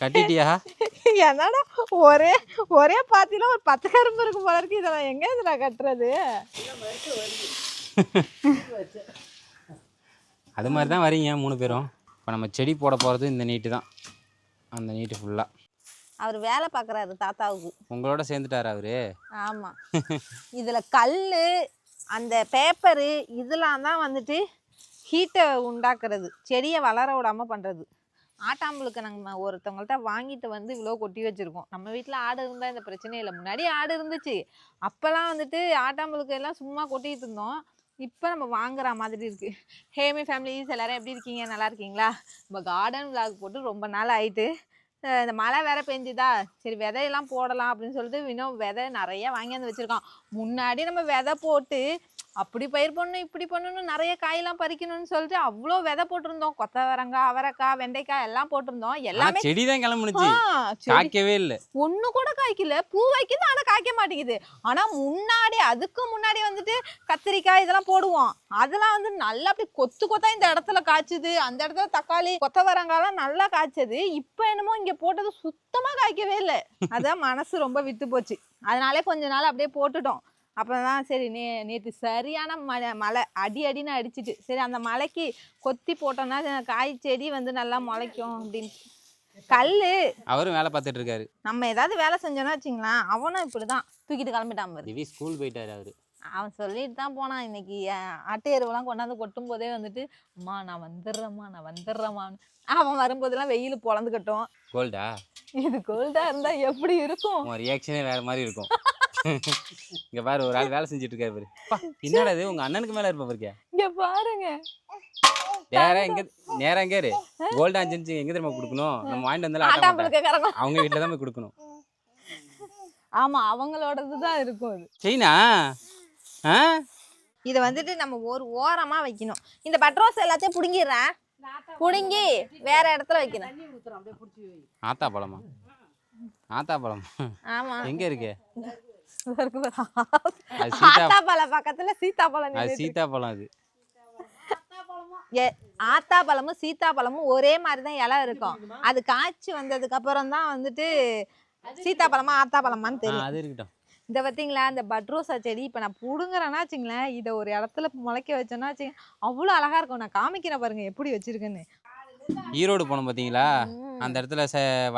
கட்டிட்டியா? என்னடா ஒரே ஒரே பாத்தியில ஒரு 10 கரும்பு இருக்கு போல இருக்கு. இதெல்லாம் எங்க இதுல கட்டுறது? அது மாதிரி தான் வரீங்க 3 பேரும். இப்போ நம்ம செடி போட போகிறது இந்த நீட்டு தான். அந்த நீட்டு ஃபுல்லாக அவர் வேலை பார்க்குறாரு தாத்தாவுக்கு. உங்களோட சேர்ந்துட்டார் அவரு? ஆமாம். இதில் கல் அந்த பேப்பரு இதெல்லாம் தான் வந்துட்டு ஹீட்டை உண்டாக்குறது, செடியை வளர விடாமல் பண்ணுறது. ஆட்டாம்புழுக்கு நாங்கள் ஒருத்தவங்கள்ட்ட வாங்கிட்டு வந்து இவ்வளோ கொட்டி வச்சுருக்கோம். நம்ம வீட்டில் ஆடு இருந்தால் இந்த பிரச்சனையே இல்லை. முன்னாடி ஆடு இருந்துச்சு, அப்போல்லாம் வந்துட்டு ஆட்டாம்புழுக்கு எல்லாம் சும்மா கொட்டிகிட்டு இருந்தோம். இப்போ நம்ம வாங்குற மாதிரி இருக்குது. ஹேமி ஃபேமிலிஸ் எல்லோரும் எப்படி இருக்கீங்க? நல்லா இருக்கீங்களா? நம்ம கார்டன் விளாக் போட்டு ரொம்ப நாள் ஆயிட்டு. இந்த மழை வேற பெஞ்சுதா, சரி விதையெல்லாம் போடலாம் அப்படின்னு சொல்லிட்டு இன்னும் விதை நிறைய வாங்கியாந்து வச்சுருக்கோம். முன்னாடி நம்ம விதை போட்டு அப்படி பயிர் பண்ணணும் இப்படி பண்ணணும் நிறைய காயெல்லாம் பறிக்கணும்னு சொல்லிட்டு அவ்வளோ விதை போட்டிருந்தோம். கொத்தவரங்காய், அவரைக்காய், வெண்டைக்காய் எல்லாம் போட்டிருந்தோம். எல்லாமே செடி தான் கிளம்புனுச்சு, காய்க்கவே இல்லை. ஒண்ணு கூட காய்க்கல. பூ வைக்குது ஆனா காய்க்க மாட்டேங்குது. ஆனா முன்னாடி அதுக்கு முன்னாடி வந்துட்டு கத்திரிக்காய் இதெல்லாம் போடுவோம். அதெல்லாம் வந்து நல்லா அப்படி கொத்து கொத்தா இந்த இடத்துல காய்ச்சுது, அந்த இடத்துல தக்காளி கொத்தவரங்காய்லாம் நல்லா காய்ச்சது. இப்ப என்னமோ இங்க போட்டது சுத்தமா காய்க்கவே இல்லை. அதான் மனசு ரொம்ப விட்டு போச்சு. அதனாலே கொஞ்ச நாள் அப்படியே போட்டுட்டோம். அப்போதான் சரி நேற்று சரியான மழை அடின்னு அடிச்சிட்டு, சரி அந்த மழைக்கு கொத்தி போட்டோம்னா காய் செடி வந்து நல்லா முளைக்கும் அப்படின்னு. கல்லு அவரும் வேலை பார்த்துட்டு இருக்காரு. நம்ம ஏதாவது வேலை செஞ்சோன்னா வச்சுங்களேன், அவனும் இப்படிதான் தூக்கிட்டு கிளம்பிட்டான் பாரு. ஸ்கூல் போயிட்டாரு அவரு. அவன் சொல்லிட்டு தான் போனான். இன்னைக்கு ஆட்டு எருவெல்லாம் கொண்டாந்து கொட்டும் போதே வந்துட்டு அம்மா நான் வந்துடுறேம்மான்னு. அவன் வரும்போதெல்லாம் வெயில் பொழந்துக்கட்டும். கோல்டா? இது கோல்டா இருந்தா எப்படி இருக்கும்? ரியாக்ஷனே வேற மாதிரி இருக்கும். இங்க பாரு, ஒரு ஆள் வேலை செஞ்சுட்டு இருக்காரு பாரு. என்னடா இது, உங்க அண்ணனுக்கு மேல இருப்ப பாருங்க. இங்க பாருங்க, நேரா எங்க இரு. கோல்டா செஞ்சு எங்க தெரியுமா கொடுக்கணும்? நம்ம வாங்கிட்டு வந்தாலும் அவங்க வீட்டுல தான் போய் கொடுக்கணும். ஆமா, அவங்களோடதுதான் இருக்கும் அது. சரிண்ணா, இதை வந்துட்டு நம்ம ஒரு ஓரமா வைக்கணும். இந்த பட்ரோஸ் எல்லாத்தையும் புடுங்கிடுறேன், புடுங்கி வேற இடத்துல வைக்கணும். ஆத்தா பழமா? ஆத்தா பழம்? ஆமா, எங்க இருக்கு? ஆத்தாப்பழம் பக்கத்துல சீத்தாப்பழம். அது சீத்தாப்பழம். அது ஆத்தாப்பழமும் சீத்தாப்பழமும் ஒரே மாதிரிதான் இலை இருக்கும். அது காய்ச்சி வந்ததுக்கு அப்புறம் தான் வந்துட்டு சீத்தாப்பழமா ஆத்தாப்பழமான்னு தெரியும். அது இருக்கட்டும். இந்த பார்த்தீங்களா இந்த பட்ரோசா செடி இப்போ நான் பிடுங்குறேன்னா வச்சுங்களேன், இதை ஒரு இடத்துல முளைக்க வச்சோன்னா வச்சுங்க அவ்வளோ அழகா இருக்கும். நான் காமிக்கிறேன் பாருங்க எப்படி வச்சிருக்கேன்னு. ஈரோடு போனோம் பார்த்தீங்களா, அந்த இடத்துல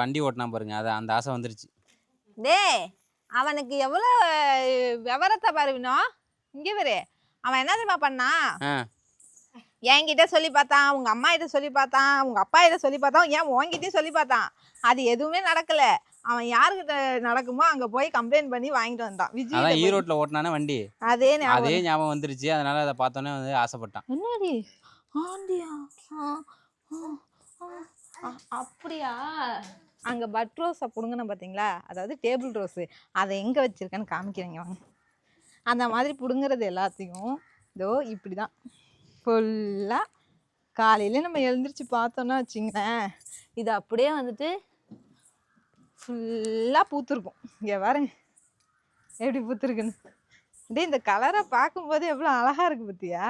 வண்டி ஓட்டினா பாருங்க, அது அந்த ஆசை வந்துருச்சு. அவனுக்கு எவ்வளோ விவரத்தை பாருவினோ. இங்கே வரு, அவன் என்ன தெரியுமா பண்ணா, என்கிட்ட சொல்லி பார்த்தான், உங்க அம்மா கிட்ட சொல்லி பார்த்தான், உங்க அப்பா கிட்ட சொல்லி பார்த்தான், ஏன் உன்கிட்டயும் சொல்லி பார்த்தான். அது எதுவுமே நடக்கல. அவன் யாருக்கிட்ட நடக்குமோ அங்க போய் கம்ப்ளைண்ட் பண்ணி வாங்கிட்டு வந்தான். விஜய் ஈரோட்ல ஓட்டினானே வண்டி, அதே ஞாபகம் வந்துருச்சு. அதனால அதை பார்த்தோன்னே வந்து ஆசைப்பட்டான். என்னடி ஆண்டியா? அப்படியா? அங்கே பட் ரோஸை பிடுங்கணும் பார்த்தீங்களா, அதாவது டேபிள் ரோஸு, அதை எங்கே வச்சுருக்கேன்னு காமிக்கிறீங்க வாங்க. அந்த மாதிரி பிடுங்குறது எல்லாத்தையும் இதோ இப்படி தான் ஃபுல்லாக காலையில் நம்ம எழுந்திரிச்சு பார்த்தோன்னா வச்சிங்களேன், இது அப்படியே வந்துட்டு ஃபுல்லாக பூத்துருக்கும். இங்கே பாருங்க எப்படி பூத்துருக்குன்னு. அப்படியே இந்த கலரை பார்க்கும்போது எவ்வளோ அழகாக இருக்குது பார்த்தியா.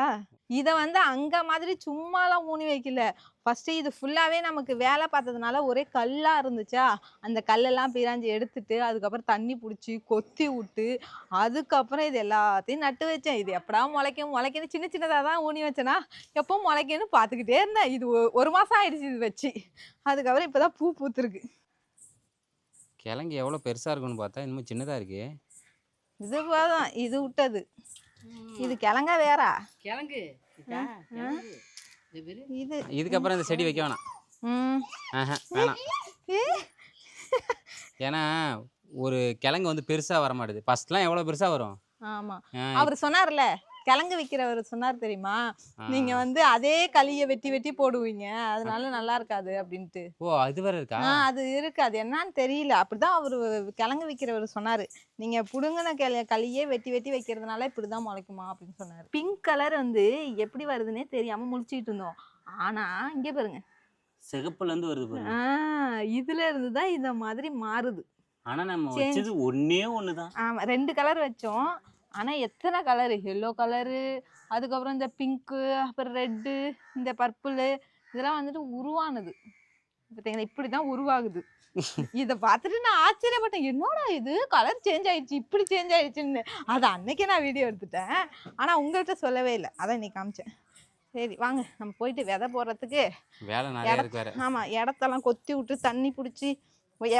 இதை வந்து அங்கே மாதிரி சும்மாலாம் ஊனி வைக்கல. ஃபஸ்ட்டு இது ஃபுல்லாகவே நமக்கு வேலை பார்த்ததுனால ஒரே கல்லாக இருந்துச்சா, அந்த கல்லெல்லாம் பிராஞ்சி எடுத்துட்டு அதுக்கப்புறம் தண்ணி பிடிச்சி கொத்தி விட்டு அதுக்கப்புறம் இது எல்லாத்தையும் நட்டு வச்சேன். இது எப்படா முளைக்கணும் சின்ன சின்னதாக தான் ஊனி வச்சேன்னா, எப்போ முளைக்கணும்னு பார்த்துக்கிட்டே இருந்தேன். இது 1 மாதம் ஆயிடுச்சு இது வச்சு. அதுக்கப்புறம் இப்போ தான் பூ பூத்துருக்கு. கிழங்கு எவ்வளோ பெருசாக இருக்குன்னு பார்த்தா இன்னும் சின்னதாக இருக்கு. இது போதும், இது விட்டது. இது கிழங்கா வேற கிழங்கு. இது இதுக்கப்புறம் இந்த செடி வைக்க வேணாம். வேணாம். ஏன்னா ஒரு கிழங்கு வந்து பெருசா வர மாட்டுது. ஃபர்ஸ்ட்லாம் எவ்வளவு பெருசா வரும். ஆமா, அவர் சொன்னார்ல, கிழங்கு விற்கிறவர் சொன்னார் தெரியுமா, நீங்க வந்து அதே களியை வெட்டி வெட்டி போடுவீங்க, அதனால நல்லா இருக்காது அப்படின்ட்டு. ஓ, அது வேற இருக்கா? அது இருக்கு, அது என்னன்னு தெரியல. அப்படிதான் அவரு கிழங்கு விற்கிறவர் சொன்னாரு, நீங்க புடுங்கின களியே வெட்டி வெட்டி வைக்கிறதுனால இப்படிதான் முளைக்குமா அப்படின்னு சொன்னாரு. பிங்க் கலர் வந்து எப்படி வருதுன்னே தெரியாம முழிச்சிட்டு இருந்தோம். ஆனா இங்க பாருங்க, சிகப்புல இருந்து வருது பாருங்க. இதுல இருந்து தான் இந்த மாதிரி மாறுது. ஆனா நம்ம வச்சது ஒண்ணே ஒண்ணுதான். ஆமா, 2 கலர் வச்சோம். ஆனால் எத்தனை கலரு, எல்லோ கலரு, அதுக்கப்புறம் இந்த பிங்க்கு, அப்புறம் ரெட்டு, இந்த பர்பிளு, இதெல்லாம் வந்துட்டு உருவானது. பார்த்தீங்களா இப்படிதான் உருவாகுது. இத பார்த்துட்டு நான் ஆச்சரியப்பட்டேன். என்னடா இது கலர் சேஞ்ச் ஆயிடுச்சு, இப்படி சேஞ்ச் ஆயிடுச்சுன்னு. அது அன்னைக்கே நான் வீடியோ எடுத்துட்டேன். ஆனா உங்கள்கிட்ட சொல்லவே இல்லை. அதான் இன்னைக்கு காமிச்சேன். சரி வாங்க நம்ம போயிட்டு விதை போடுறதுக்கு வேலை நிறைய இருக்கு வேற. ஆமா இடத்தெல்லாம் கொத்தி விட்டு தண்ணி பிடிச்சி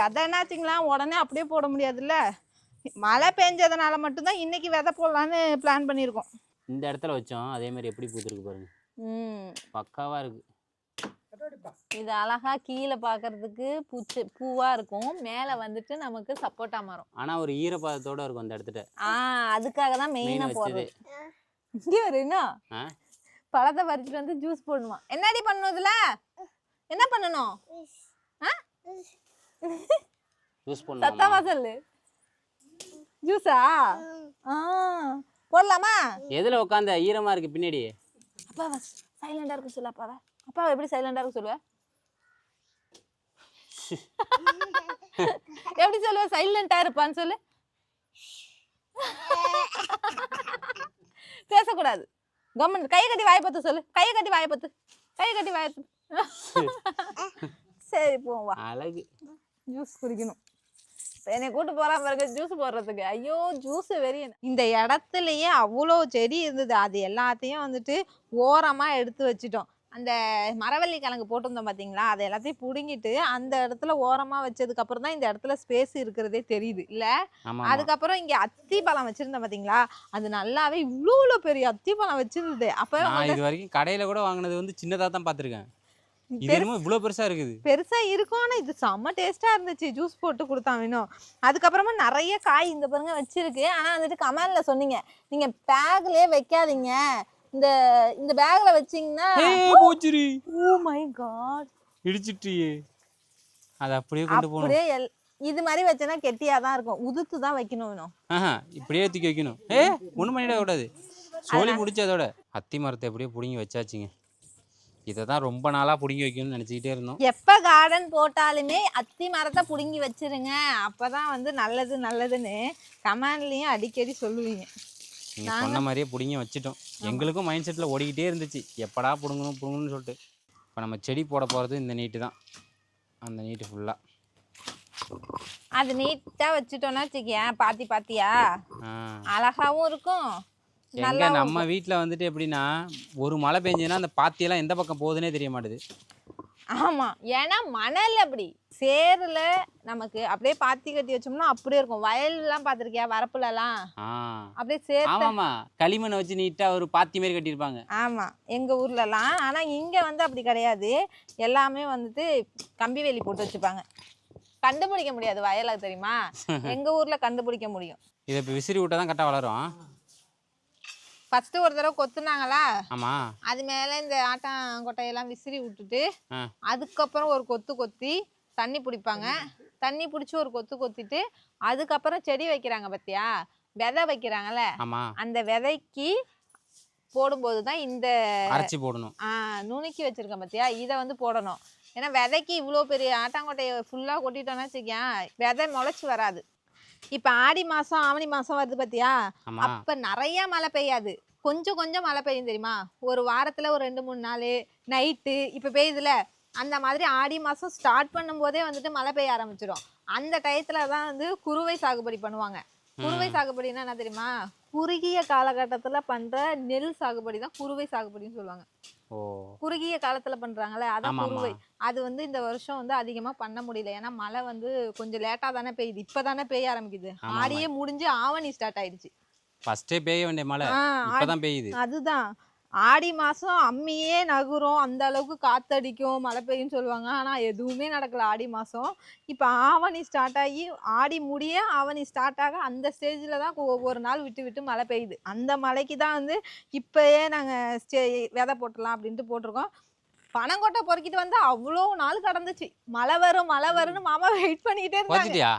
அதை என்னாச்சுங்களா உடனே அப்படியே போட முடியாதுல்ல. மழை பெஞ்சதுனால மட்டும்தான் இன்னைக்கு விதை போடலான்னு பிளான் பண்ணியிருக்கோம். இந்த இடத்துல வச்சோம் அதே மாதிரி எப்படி பூத்துருக்கு பாருங்க. பக்காவா இருக்கு. இது அழகா கீழே பாக்குறதுக்கு பூவா இருக்கும். மேல வந்துட்டு நமக்கு சப்போட்டா மரம். ஆனா ஒரு ஈரப்பதத்தோட இருக்கும் அந்த இடத்துல. அதுக்காக தான் மெயினா போடுறது. இங்க ஒரு என்ன பழத்தை பறிச்சுட்டு வந்து ஜூஸ் போடணுமா? என்னடி பண்ணணும் இதுல? என்ன பண்ணணும்? ஜூஸ் போடணும். சத்தமா சொல்லு. ஜூஸா? போடலாமா? எதுல உட்காந்த ஈரமா இருக்கு பின்னாடி? அப்பா சைலண்டா இருக்க சொல்லு. அப்பாவை அப்பாவை எப்படி சைலண்டா இருக்க சொல்லுவ? எப்படி சொல்லுவ? சைலண்டா இருப்பான்னு சொல்லு. பேசக்கூடாது. கவர்மெண்ட் கையை கட்டி வாயை பத்து சொல்லு. கையை கட்டி வாயை பத்து. கையை கட்டி வாயை பத்து. சரி போவா. அழகு. ஜூஸ் குடிக்கணும். என்னை கூட்டு போறான் பாருங்க ஜூஸ் போடுறதுக்கு. ஐயோ ஜூஸ் வெறி. இந்த இடத்துலயே அவ்வளோ செடி இருந்தது. அது எல்லாத்தையும் வந்துட்டு ஓரமா எடுத்து வச்சிட்டோம். அந்த மரவள்ளி கிழங்கு போட்டிருந்தோம் பார்த்தீங்களா, அதை எல்லாத்தையும் பிடுங்கிட்டு அந்த இடத்துல ஓரமா வச்சதுக்கு அப்புறம் தான் இந்த இடத்துல ஸ்பேஸ் இருக்கிறதே தெரியுது இல்ல. அதுக்கப்புறம் இங்க அத்தி பழம் வச்சிருந்தோம் பார்த்தீங்களா, அது நல்லாவே இவ்வளோ பெரிய அத்தி பழம் வச்சிருந்தது. அப்ப இது வரைக்கும் கடையில கூட வாங்கினது வந்து சின்னதா தான் பார்த்திருக்கேன். இது என்னமோ இவ்வளோ பெருசா இருக்குது. பெருசா இருக்கும். ஆனா இது செம்ம டேஸ்டா இருந்துச்சு. ஜூஸ் போட்டு கொடுத்தான் வேணும். அதுக்கப்புறமா நிறைய காய் இந்த பாருங்க வச்சிருக்கு. ஆனா வந்துட்டு கமெண்ட்ல சொன்னீங்க நீங்க பேக்லயே வைக்காதீங்க, இந்த பேக்ல வச்சீங்கன்னா போச்சுரி. Oh my God இடிச்சிட்டியே. அது அப்படியே கொண்டு போணும். அப்படியே இது மாதிரி வச்சனா கெட்டியா தான் இருக்கும். உதுத்து தான் வைக்கணும் வேணும். இப்படியே தூக்கி வைக்கணும். ஒண்ணும் பண்ணிட கூடாது. சோலி முடிச்சதோட அத்தி மரத்தை எப்படியே புடுங்கி வச்சாச்சுங்க. இதை தான் ரொம்ப நாளா புடுங்கி வைக்கணும்னு நினைச்சுக்கிட்டே இருந்தோம். எப்ப கார்டன் போட்டாலுமே அத்தி மரத்தை புடுங்கி வச்சிருங்க, அப்பதான் வந்து நல்லதுன்னு கமெண்ட்லயும் அடிக்கடி சொல்லுவீங்க. நீங்க சொன்ன மாதிரியே புடுங்கி வச்சிட்டோம். எங்களுக்கும் மைண்ட் செட்ல ஓடிக்கிட்டே இருந்துச்சு, எப்படா புடுங்கணும்னு சொல்லிட்டு. இப்போ நம்ம செடி போட போறது இந்த நீட்டு தான். அந்த நீட்டு ஃபுல்லா அது நீட்டா வச்சுட்டோம்னா வச்சுக்கேன், பாத்தியா அழகாவும் இருக்கும். எங்க நம்ம வீட்டுல வந்துட்டு எப்படின்னா ஒரு மழை பெஞ்சதுன்னா அந்த பாத்தியெல்லாம் எந்த பக்கம் போகுதுன்னே தெரிய மாட்டுது. ஆமா, ஏன்னா மணல் அப்படி சேருல நமக்கு அப்படியே பாத்தி கட்டி வச்சோம்னா அப்படியே இருக்கும். வயல் எல்லாம் பாத்திருக்கியா, வரப்புல எல்லாம் அப்படியே சேர். ஆமாமா, களிமண் வச்சு நீட்டா ஒரு பாத்தி மாதிரி கட்டியிருப்பாங்க. ஆமா எங்க ஊர்ல எல்லாம். ஆனா இங்க வந்து அப்படி கிடையாது. எல்லாமே வந்துட்டு கம்பி வேலி போட்டு வச்சுப்பாங்க. கண்டுபிடிக்க முடியாது வயல, தெரியுமா? எங்க ஊர்ல கண்டுபிடிக்க முடியும். இதை இப்போ விசிறி விட்டா தான் கரெக்டா வளரும். ஃபர்ஸ்ட் ஒரு தடவை கொத்துனாங்களா, ஆமா, அது மேல இந்த ஆட்டாங்கொட்டையெல்லாம் விசிறி விட்டுட்டு அதுக்கப்புறம் ஒரு கொத்தி தண்ணி பிடிப்பாங்க. தண்ணி பிடிச்சி ஒரு கொத்திட்டு அதுக்கப்புறம் செடி வைக்கிறாங்க பாத்தியா, விதை வைக்கிறாங்கல்ல, அந்த விதைக்கு போடும்போது தான் இந்த அரைச்சி போடணும். நுணுக்கி வச்சிருக்கேன் பாத்தியா, இதை வந்து போடணும். ஏன்னா விதைக்கு இவ்வளோ பெரிய ஆட்டாங்கொட்டையை ஃபுல்லா கொட்டிட்டோம்னா வச்சுக்கேன், விதை முளைச்சி வராது. இப்ப ஆடி மாசம் ஆவணி மாசம் வருது பாத்தியா, அப்ப நிறைய மழை பெய்யாது, கொஞ்சம் மழை பெய்யும் தெரியுமா. ஒரு வாரத்துல ஒரு 2-3 நாள் நைட்டு இப்ப பெய்யுதுல, அந்த மாதிரி ஆடி மாசம் ஸ்டார்ட் பண்ணும் போதே வந்துட்டு மழை பெய்ய ஆரம்பிச்சிடும். அந்த டயத்துலதான் வந்து குறுவை சாகுபடி பண்ணுவாங்க. குறுவை சாகுபடினா என்ன தெரியுமா, குறுகிய காலகட்டத்துல பண்ற நெல் சாகுபடி தான் குறுவை சாகுபடின்னு சொல்லுவாங்க. குறுகிய காலத்துல பண்றாங்கல்ல, அதான் குறுவை. அது வந்து இந்த வருஷம் வந்து அதிகமா பண்ண முடியல. ஏன்னா மழை வந்து கொஞ்சம் லேட்டா தானே பெய்யுது. இப்பதானே பெய்ய ஆரம்பிக்குது. ஆடியே முடிஞ்சு ஆவணி ஸ்டார்ட் ஆயிடுச்சு. ஃபர்ஸ்டே பெய்ய வேண்டிய மழை இப்பதான் பெய்யுது. அதுதான் ஆடி மாசம் அம்மியே நகுரும், அந்த அளவுக்கு காத்தடிக்கும், மழை பெய்யும் சொல்லுவாங்க. ஆனா எதுவுமே நடக்கல ஆடி மாசம். இப்ப ஆவணி ஸ்டார்ட் ஆகி ஆடி முடிய ஆவணி ஸ்டார்ட் ஆக அந்த ஸ்டேஜ்ல தான் ஒவ்வொரு நாள் விட்டு மழை பெய்யுது. அந்த மழைக்கு தான் வந்து இப்பயே நாங்க விதை போட்டலாம் அப்படின்ட்டு போட்டிருக்கோம். பனங்கொட்டை பொறுக்கிட்டு வந்து அவ்வளோ நாள் கடந்துச்சு. மழை வரும்னு மாமா வெயிட் பண்ணிட்டே இருந்தாங்க.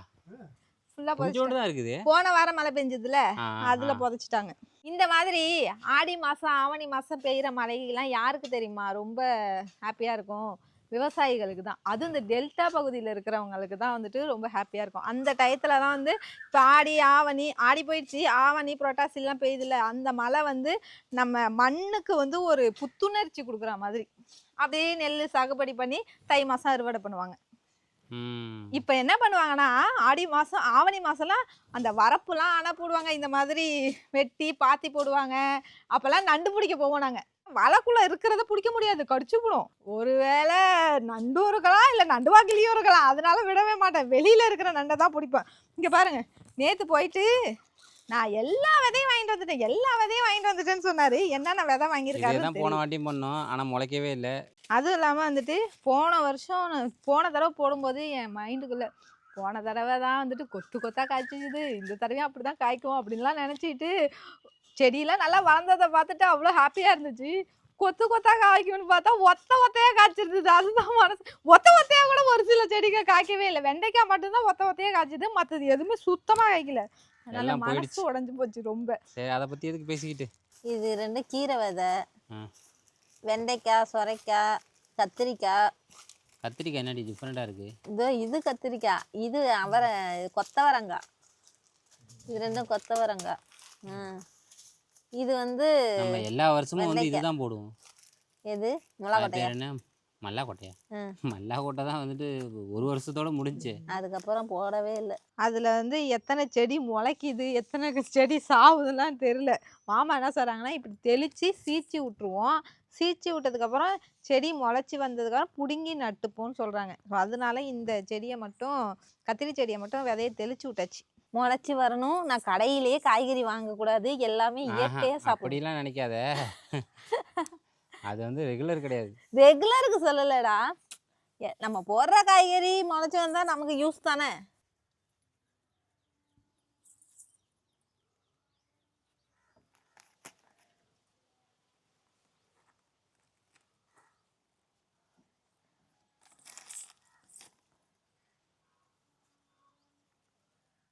போன வாரம் மழை பெஞ்சதுல அதுல புதைச்சிட்டாங்க. இந்த மாதிரி ஆடி மாசம் ஆவணி மாசம் பெய்யற மழையெல்லாம் யாருக்கு தெரியுமா ரொம்ப ஹாப்பியா இருக்கும்? விவசாயிகளுக்கு தான். அதுவும் இந்த டெல்டா பகுதியில் இருக்கிறவங்களுக்கு தான் வந்துட்டு ரொம்ப ஹாப்பியாக இருக்கும். அந்த டயத்தில் தான் வந்து இப்போ ஆடி ஆவணி ஆடி போயிடுச்சு, ஆவணி புரட்டாசிலாம் பெய்யுதுல்ல, அந்த மழை வந்து நம்ம மண்ணுக்கு வந்து ஒரு புத்துணர்ச்சி கொடுக்குற மாதிரி அப்படியே நெல் சாகுபடி பண்ணி தை மாதம் அறுவடை பண்ணுவாங்க. இப்போ என்ன பண்ணுவாங்கன்னா ஆடி மாதம் ஆவணி மாதம்லாம் அந்த வரப்புலாம் அணை போடுவாங்க, இந்த மாதிரி வெட்டி பாத்தி போடுவாங்க. அப்போல்லாம் நண்டு பிடிக்க போவோம் நாங்கள். வலைக்குள்ளே இருக்கிறத பிடிக்க முடியாது, கடிச்சுக்கணும். ஒருவேளை நண்டும் இருக்கலாம், இல்லை நண்டுவாக்கிலையும் இருக்கலாம், அதனால விடவே மாட்டேன். வெளியில் இருக்கிற நண்டை தான் பிடிப்பேன். இங்கே பாருங்கள், நேற்று போயிட்டு நான் எல்லா விதையும் வாங்கிட்டு வந்துட்டேன்னு சொன்னார். என்னென்ன விதை வாங்கியிருக்காரு போன வாட்டியும் பண்ணோம், ஆனால் முளைக்கவே இல்லை. அதுவும் இல்லாமல் வந்துட்டு போன தடவை போடும்போது என் மைண்டுக்குள்ளே போன தடவை தான் வந்துட்டு கொத்து கொத்தாக காய்ச்சிக்குது, இந்த தடவையும் அப்படி தான் காய்க்கும் அப்படின்லாம் நினச்சிக்கிட்டு செடியெல்லாம் நல்லா வளர்ந்ததை பார்த்துட்டு அவ்வளோ ஹாப்பியாக இருந்துச்சு. கொத்து கொத்தாக காய்க்கும்னு பார்த்தா ஒத்தையாக காய்ச்சிருந்தது. அதுதான் மனசு. ஒத்தையாக கூட ஒரு சில செடிகள் காய்க்கவே இல்லை. வெண்டைக்காய் மட்டும்தான் ஒத்தையாக காய்ச்சிது, மற்றது எதுவுமே சுத்தமாக காய்க்கல. அதனால மனசு உடஞ்சி போச்சு ரொம்ப. சரி, அதை பற்றி எதுக்கு பேசிக்கிட்டு. இது 2 கீரை விதை, வெண்டைக்காய், சொரைக்காய், கத்திரிக்காய். கத்திரிக்காய் என்னடி டிஃப்ரெண்டாக இருக்குது? இது கத்திரிக்காய், இது கொத்தவரங்காய். இது 2 கொத்தவரங்காய். இது வந்து நம்ம எல்லா வருஷமும் வந்து இதுதான் போடுவோம். எது மல்லாக்கொட்டையா? என்ன மல்லாக்கொட்டையா? மல்லாக்கொட்டை தான் வந்துட்டு ஒரு வருஷத்தோட முடிஞ்சு, அதுக்கப்புறம் போடவே இல்லை. அதில் வந்து எத்தனை செடி முளைக்குது, எத்தனை செடி சாவுதுலாம் தெரியல. மாமா என்ன சொல்கிறாங்கன்னா, இப்படி தெளித்து சீச்சி விட்ருவோம். சீச்சி விட்டதுக்கப்புறம் செடி முளைச்சி வந்ததுக்கப்புறம் பிடுங்கி நட்டுப்போன்னு சொல்கிறாங்க. அதனால இந்த செடியை மட்டும், கத்திரி செடியை மட்டும் விதையை தெளித்து விட்டாச்சு. முளைச்சி வரணும். நான் கடையிலேயே காய்கறி வாங்கக்கூடாது, எல்லாமே இயற்கையாக சாப்பிடும். அப்படிலாம் நினைக்காத, அது வந்து ரெகுலர் கிடையாது. ரெகுலருக்கு சொல்லலடா, நம்ம போடுற காய்கறி முளைச்சி வந்தா நமக்கு யூஸ் தானே.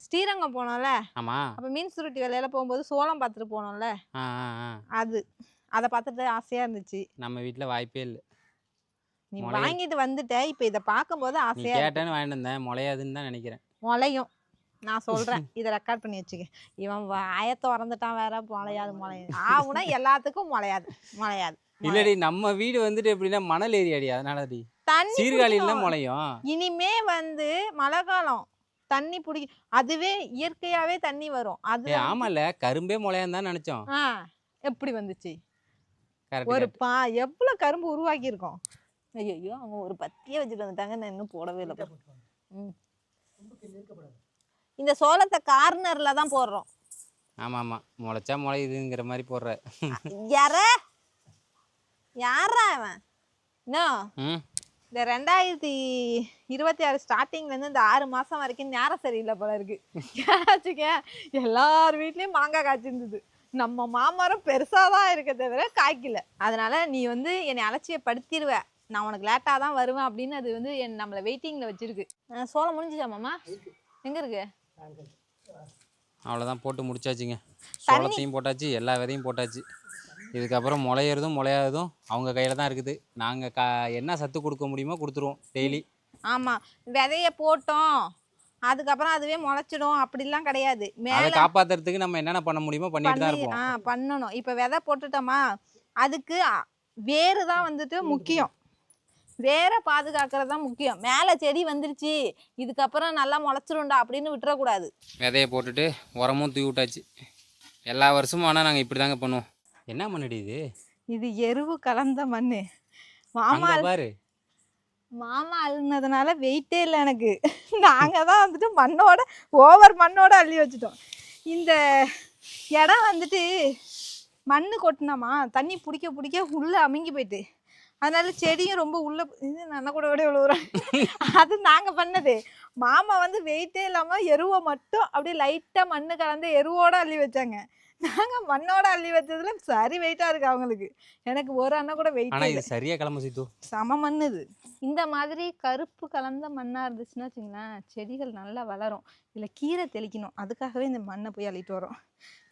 ஸ்ரீரங்கம் போனோம்ல, ஆமாம். அப்போ மீன் சுருட்டி வேலையில போகும்போது சோளம் பார்த்துட்டு போனோம்ல, அதை பார்த்துட்டு ஆசையாக இருந்துச்சு. நம்ம வீட்டில் வாய்ப்பே இல்லை. நீ வாங்கிட்டு வந்துட்ட, இப்போ இதை பார்க்கும்போது ஆசையாக கேட்டேன்னு வாங்கிட்டு வந்தேன், முளையாதுன்னு தான் நினைக்கிறேன். முளையும், நான் சொல்கிறேன், இதை ரெக்கார்ட் பண்ணி வச்சுக்க. இவன் வாயத்தை திறந்துட்டான் வேற, முளையாது ஆகுனா எல்லாத்துக்கும் முளையாது. இல்லடி, நம்ம வீடு வந்துட்டு எப்படின்னா மணல் ஏரியாடி, அதனால தண்ணி சீர்காழியில் முளையும். இனிமே வந்து மழை காலம் தண்ணி பிடிக்கும், அதுவே இயற்கையாவே தண்ணி வரும். அது ஆமால, கரும்பே முளையான்னு தான் நினைச்சோம். எப்படி வந்துச்சு? ஒரு எவ்வளவு கரும்பு உருவாக்கி இருக்கோம். ஐயோ, அவங்க ஒரு பத்தியே வச்சுட்டு வந்துட்டாங்க, நான் இன்னும் போடவே இல்லை. இந்த சோளத்தை கார்னர்ல தான் போடுறோம். ஆமா ஆமா, முளைச்சா முளையுதுங்கிற மாதிரி போடுற. யாரா அவன்? இந்த 2026 ஸ்டார்டிங்லேருந்து இந்த 6 மாதம் வரைக்கும் நேரம் சரியில்லை போல இருக்கு. ஏதாச்சுக்க எல்லார் வீட்லேயும் மாங்காய் காய்ச்சிருந்தது. நம்ம மாமரம் பெருசாக தான் இருக்க தவிர காய்க்கல. அதனால நீ வந்து என்னை அலட்சியப்படுத்திடுவ, நான் உனக்கு லேட்டாக தான் வருவேன் அப்படின்னு அது வந்து நம்மளை வெயிட்டிங்கில் வச்சிருக்கு. சோளம் முடிஞ்சுச்சா மாமா? எங்கே இருக்கு? அவ்வளோதான், போட்டு முடிச்சாச்சுங்க. சோளத்தையும் போட்டாச்சு, எல்லா விதையும் போட்டாச்சு. இதுக்கப்புறம் முளையிறதும் முளையாததும் அவங்க கையில் தான் இருக்குது. நாங்கள் என்ன சத்து கொடுக்க முடியுமோ கொடுத்துருவோம் டெய்லி. ஆமாம், விதைய போட்டோம் அதுக்கப்புறம் அதுவே முளைச்சிடும் அப்படிலாம் கிடையாது. அதை காப்பாற்றுறதுக்கு நம்ம என்னென்ன பண்ண முடியுமோ பண்ணிட்டு தான் இருப்போம். பண்ணணும். இப்போ விதை போட்டுட்டோமா, அதுக்கு வேறு தான் வந்துட்டு முக்கியம். வேரை பாதுகாக்கிறது தான் முக்கியம். மேலே செடி வந்துருச்சு, இதுக்கப்புறம் நல்லா முளைச்சிரும்டா அப்படின்னு விட்டுறக்கூடாது. விதையை போட்டுட்டு உரமும் தூவி விட்டாச்சு. எல்லா வருஷமும் ஆனால் நாங்கள் இப்படி தாங்க பண்ணுவோம். என்ன மண்ணுடி இது? இது எருவு கலந்த மண். மாமா அள்ளினதுனால வெயிட்டே இல்லை எனக்கு. நாங்கள் தான் வந்துட்டு மண்ணோட அள்ளி வச்சுட்டோம். இந்த இடம் வந்துட்டு மண் கொட்டினோமா, தண்ணி பிடிக்க உள்ளே அமுங்கி போயிட்டு, அதனால செடியும் ரொம்ப உள்ள நல்ல கூட விழுவுறேன். அது நாங்கள் பண்ணது. மாமா வந்து வெயிட்டே இல்லாமல் எருவை மட்டும் அப்படியே லைட்டாக மண் கலந்து எருவோட அள்ளி வச்சாங்க. நாங்கள் மண்ணோட அள்ளி வச்சதுல சரி வெயிட்டாக இருக்கு அவங்களுக்கு. எனக்கு ஒரு அண்ணன் கூட வெயிட் சரியா கிளம்ப சித்து. சம மண் இது. இந்த மாதிரி கருப்பு கலந்த மண்ணாக இருந்துச்சுன்னா வச்சுங்களேன், செடிகள் நல்லா வளரும். இதில் கீரை தெளிக்கணும், அதுக்காகவே இந்த மண்ணை போய் அள்ளிட்டு வரோம்.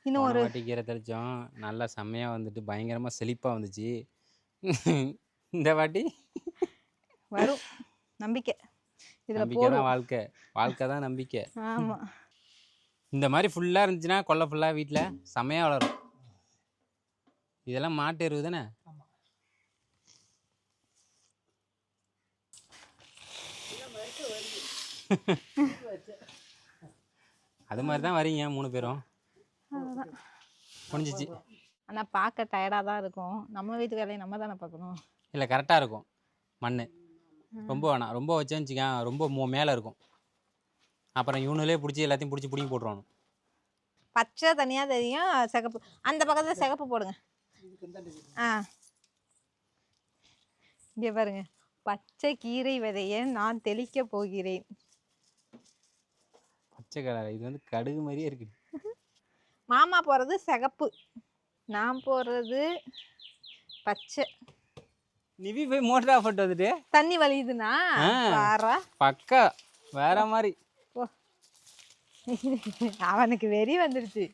இன்னும் ஒரு கீரை தெளித்தோம், நல்லா செம்மையாக வந்துட்டு பயங்கரமாக செழிப்பாக வந்துச்சு. இந்த வாட்டி வரும் நம்பிக்கை இதில் நம்பிக்கை போடும். தான் வாழ்க்கை, வாழ்க்கை தான் நம்பிக்கை. ஆமாம். இந்த மாதிரி ஃபுல்லாக இருந்துச்சுன்னா கொல்லை ஃபுல்லாக வீட்டில் செமையாக வளரும். இதெல்லாம் மாட்டு எருவு தானே? அது மாதிரி தான் வரீங்க 3 பேரும். முடிஞ்சிச்சு. ஆனால் பார்க்க டயர்டாக தான் இருக்கும். நம்ம வீட்டு வேலையை நம்ம தானே பார்க்கணும். இல்லை கரெக்டாக இருக்கும். மண் ரொம்ப வேணாம், ரொம்ப வச்சேன்னு வச்சுக்கேன் ரொம்ப மேலே இருக்கும். அப்புறம் இவனுலே பிடிச்சி எல்லாத்தையும் பிடிங்கி போட்டுருவானு. பச்சை தனியாக தெரியும், சிகப்பு அந்த பக்கத்தில் சிகப்பு போடுங்க. ஆ இங்கே பாருங்க, பச்சை கீரை விதையை நான் தெளிக்க போகிறேன். பச்சை கலர் இது வந்து கடுகு மாதிரியே இருக்கு. மாமா போடுறது சிகப்பு, நான் போடுறது பச்சை. நிவி போய் மோட்டர் ஆஃப் பண்ணிட்டு வந்துட்டு தண்ணி வலியுதுன்னா பாரா பக்கா வேற மாதிரி. அவனுக்கு வெறி வந்துருச்சு.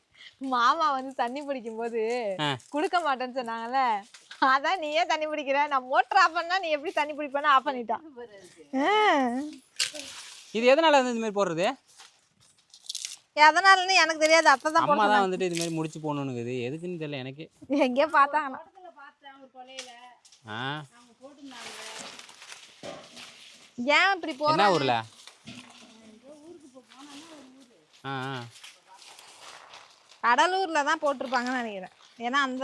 மாமா வந்து தண்ணி பிடிக்கும் போது குடுக்க மாட்டேன்னு சொன்னாங்கல்ல, அதான் நீயே தண்ணி பிடிக்கிற, நான் மோட்டர் ஆஃப் பண்ணா நீ எப்படி தண்ணி பிடிப்பேன்னு ஆஃப் பண்ணிட்டான். இது எதனால வந்து இந்த மாதிரி போடுறது? எதனாலன்னு எனக்கு தெரியாது. அத்தை தான் அம்மா தான் வந்துட்டு இது மாதிரி முடிச்சு போடணுங்குது. எதுக்குன்னு தெரியல எனக்கு. எங்கேயோ பார்த்தாங்கண்ணா. ஏன் இப்படி போற? என்ன ஊர்ல? கடலூர்ல தான் போட்டிருப்பாங்கன்னு நினைக்கிறேன். ஏன்னா அந்த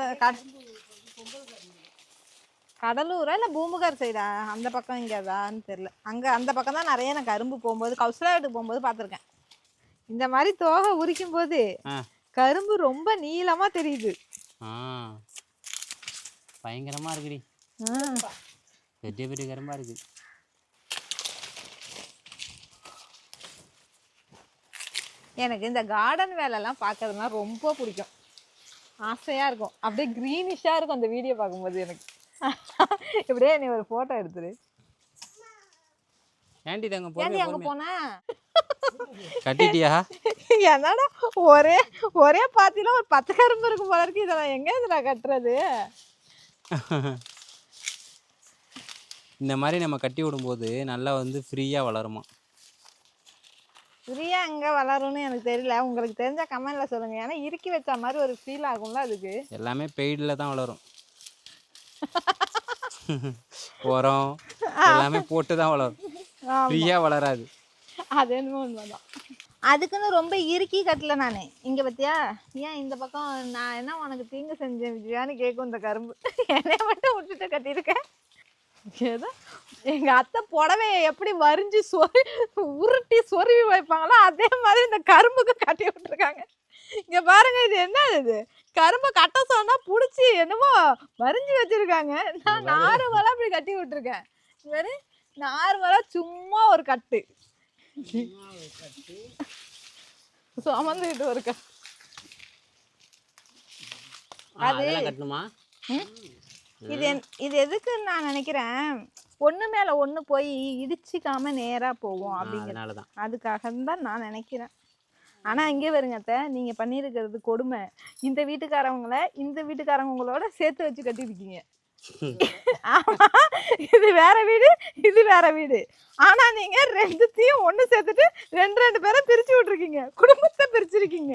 கடலூரா இல்லை பூம்புகார் சைடா, அந்த பக்கம் இங்கேதான்னு தெரியல. அங்கே அந்த பக்கம் தான் நிறைய நான் கரும்பு போகும்போது கௌசலா வீட்டுக்கு போகும்போது பார்த்துருக்கேன். இந்த மாதிரி தோகை உரிக்கும் போது கரும்பு ரொம்ப நீளமா தெரியுது. பயங்கரமா இருக்குடி, பெரிய பெரிய கரும்பா இருக்கு. எனக்கு இந்த கார்டன் வேலைலாம் பார்க்கறதுனா ரொம்ப பிடிக்கும், ஆசையா இருக்கும். அப்படியே க்ரீனிஷா இருக்கும் அந்த வீடியோ பார்க்கும்போது. எனக்கு இப்படியே நீ ஒரு போட்டோ எடுத்துரு. ஏண்டி தங்க ஏண்டி அங்க போன? கட்டிட்டியா? என்னடா ஒரே பாத்தியில ஒரு 10 கரும்பு இருக்கும் போல இருக்கு. இதெல்லாம் எங்க இதுல கட்டுறது? இந்த மாதிரி நம்ம கட்டி விடும்போது நல்லா வந்து ஃப்ரீயா வளருமா. ஃப்ரீயா எங்க வளரும்னு எனக்கு தெரியல. உங்களுக்கு தெரிஞ்ச கமெண்ட்ல சொல்லுங்க. ஏன்னா இறுக்கி வச்ச மாதிரி ஒரு ஃபீல் ஆகும்ல அதுக்கு. எல்லாமே பெய்டுல தான் வளரும். உரம் எல்லாமே போட்டு தான் வளரும், ஃப்ரீயா வளராது. அது என்னமோ உண்மைதான். அதுக்குன்னு ரொம்ப இறுக்கி கட்டல நானு. இங்க பத்தியா, ஏன் இந்த பக்கம் நான் என்ன உனக்கு தீங்கு செஞ்சேன் விஜயான்னு கேட்கும் இந்த கரும்பு. என்னைய மட்டும் விட்டுட்டு கட்டியிருக்கேன். ஏதோ எங்க அத்தை புடவைய எப்படி வரிஞ்சு உருட்டி சொருவி வைப்பாங்களோ அதே மாதிரி இந்த கரும்புக்கு கட்டி விட்டுருக்காங்க. இங்க பாருங்க, இது என்ன இது? கரும்பை கட்ட சொன்னா புடிச்சு என்னமோ வரிஞ்சு வச்சிருக்காங்க. நான் நார்மலா அப்படி கட்டி விட்டுருக்கேன். வேறு நார்மலா சும்மா ஒரு கட்டு சுமந்துட்டு ஒரு கட்டு. அது கட்டணுமா? இது எதுக்குன்னு நான் நினைக்கிறேன், ஒண்ணு மேல ஒண்ணு போய் இடிச்சிக்காம நேரா போவோம் அப்படிங்கிறது. அதுக்காக தான் நான் நினைக்கிறேன். ஆனா இங்கே வருங்க அத்தை, நீங்க பண்ணிருக்கிறது கொடுமை. இந்த வீட்டுக்காரவங்களோட சேர்த்து வச்சு கட்டிருக்கீங்க. இது வேற வீடு, இது வேற வீடு. ஆனா நீங்க ரெண்டுத்தையும் ஒண்ணு சேர்த்துட்டு ரெண்டு பேரை பிரிச்சு விட்டுருக்கீங்க, குடும்பத்தை பிரிச்சிருக்கீங்க.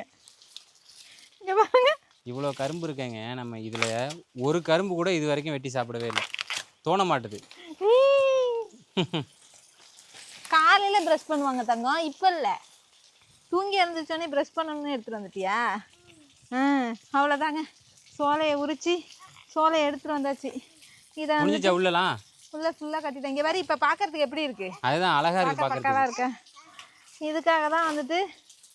இங்க பாருங்க, இவ்வளோ கரும்பு இருக்கேங்க. நம்ம இதில் ஒரு கரும்பு கூட இது வரைக்கும் வெட்டி சாப்பிடவே இல்லை, தோண மாட்டுது. காலையில் ப்ரஷ் பண்ணுவாங்க தங்கம், இப்போ இல்லை. தூங்கி இருந்துச்சோடனே ப்ரஷ் பண்ணணும்னு எடுத்துகிட்டு வந்துட்டியா? அவ்வளோதாங்க. சோலையை உரிச்சு சோலையை எடுத்துகிட்டு வந்தாச்சு. இதை உள்ளலாம் உள்ள ஃபுல்லாக கட்டிட்டேன். இங்கே வேறு இப்போ பார்க்கறதுக்கு எப்படி இருக்குது? அதுதான் அழகாக இருக்குது, பக்காவாக இருக்கேன். இதுக்காக தான் வந்துட்டு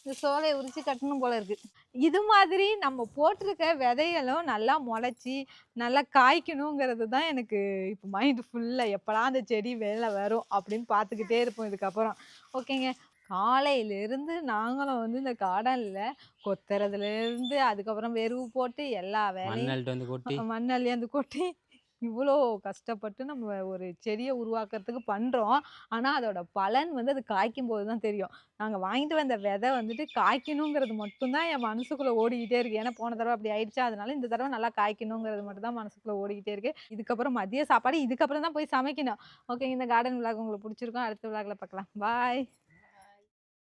இந்த சோலையை உரிச்சு கட்டணும் போல இருக்குது. இது மாதிரி நம்ம போட்டிருக்க விதைகளும் நல்லா முளைச்சி நல்லா காய்க்கணுங்கிறது தான் எனக்கு இப்போ மைண்டு ஃபுல்லாக. எப்படா அந்த செடி வெளில வரும் அப்படின்னு பார்த்துக்கிட்டே இருப்போம் இதுக்கப்புறம். ஓகேங்க, காலையிலேருந்து நாங்களும் வந்து இந்த கார்டனில் கொத்துறதுலேருந்து அதுக்கப்புறம் வெறுவு போட்டு எல்லா வேலையும் மண்ணல்ட்டு வந்து கொட்டி மண்ணள்ளி வந்து கொட்டி இவ்வளோ கஷ்டப்பட்டு நம்ம ஒரு செடியை உருவாக்குறதுக்கு பண்ணுறோம். ஆனால் அதோட பலன் வந்து அது காய்க்கும் போது தான் தெரியும். நாங்கள் வாங்கிட்டு வந்த விதை வந்துட்டு காய்க்கணுங்கிறது மட்டும்தான் என் மனசுக்குள்ளே ஓடிக்கிட்டே இருக்குது. ஏன்னா போன தடவை அப்படி ஆயிடுச்சா, அதனால இந்த தடவை நல்லா காய்க்கணுங்கிறது மட்டும் தான் மனசுக்குள்ளே ஓடிக்கிட்டே இருக்குது. இதுக்கப்புறம் மதிய சாப்பாடு இதுக்கப்புறம் தான் போய் சமைக்கணும். ஓகே, இந்த கார்டன் விளாக் உங்களுக்கு பிடிச்சிருக்கும். அடுத்த விளாக்ல பார்க்கலாம். பாய்.